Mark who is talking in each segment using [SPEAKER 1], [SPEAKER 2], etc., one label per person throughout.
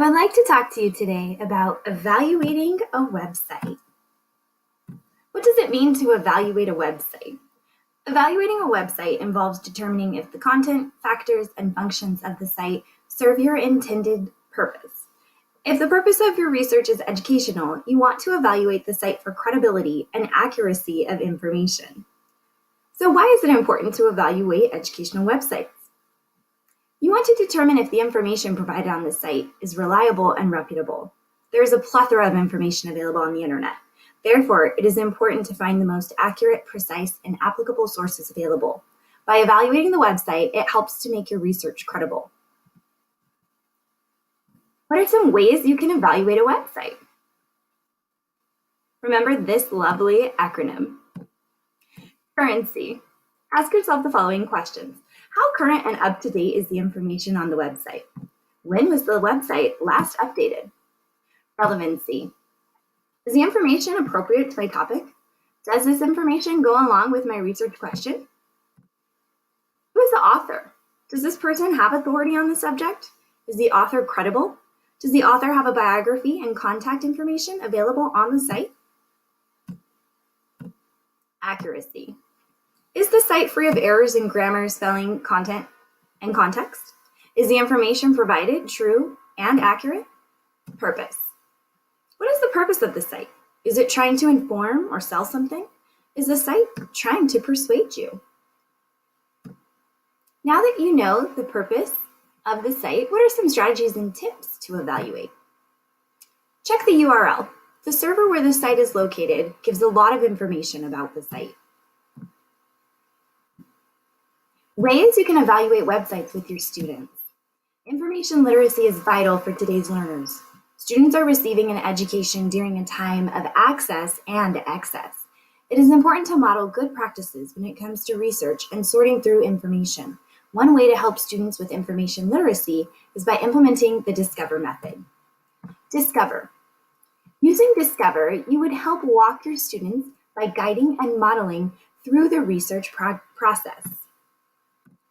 [SPEAKER 1] would like to talk to you today about evaluating a website. What does it mean to evaluate a website? Evaluating a website involves determining if the content, factors, and functions of the site serve your intended purpose. If the purpose of your research is educational, you want to evaluate the site for credibility and accuracy of information. So why is it important to evaluate educational websites? You want to determine if the information provided on the site is reliable and reputable. There is a plethora of information available on the internet. Therefore, it is important to find the most accurate, precise, and applicable sources available. By evaluating the website, it helps to make your research credible. What are some ways you can evaluate a website? Remember this lovely acronym. Currency. Ask yourself the following questions. How current and up-to-date is the information on the website? When was the website last updated? Relevancy. Is the information appropriate to my topic? Does this information go along with my research question? Who is the author? Does this person have authority on the subject? Is the author credible? Does the author have a biography and contact information available on the site? Accuracy. Is the site free of errors in grammar, spelling, content, and context? Is the information provided true and accurate? Purpose. What is the purpose of the site? Is it trying to inform or sell something? Is the site trying to persuade you? Now that you know the purpose of the site, what are some strategies and tips to evaluate? Check the URL. The server where the site is located gives a lot of information about the site. Ways you can evaluate websites with your students. Information literacy is vital for today's learners. Students are receiving an education during a time of access and excess. It is important to model good practices when it comes to research and sorting through information. One way to help students with information literacy is by implementing the Discover method. Discover. Using Discover, you would help walk your students by guiding and modeling through the research process.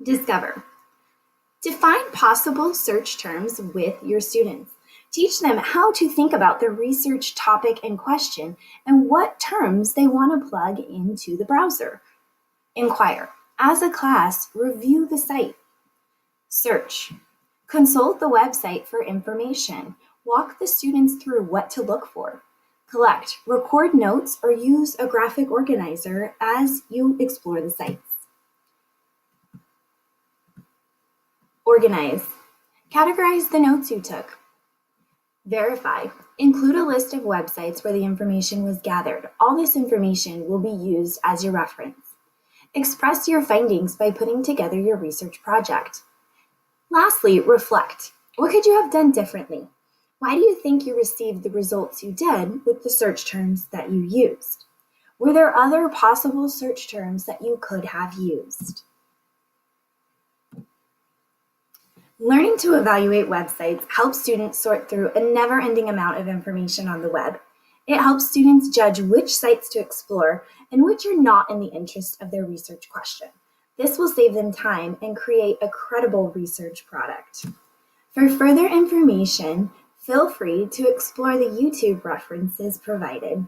[SPEAKER 1] Discover. Define possible search terms with your students. Teach them how to think about the research topic in question and what terms they want to plug into the browser. Inquire. As a class, review the site. Search. Consult the website for information. Walk the students through what to look for. Collect. Record notes or use a graphic organizer as you explore the sites. Organize. Categorize the notes you took. Verify. Include a list of websites where the information was gathered. All this information will be used as your reference. Express your findings by putting together your research project. Lastly, reflect. What could you have done differently? Why do you think you received the results you did with the search terms that you used? Were there other possible search terms that you could have used? Learning to evaluate websites helps students sort through a never-ending amount of information on the web. It helps students judge which sites to explore and which are not in the interest of their research question. This will save them time and create a credible research product. For further information, feel free to explore the YouTube references provided.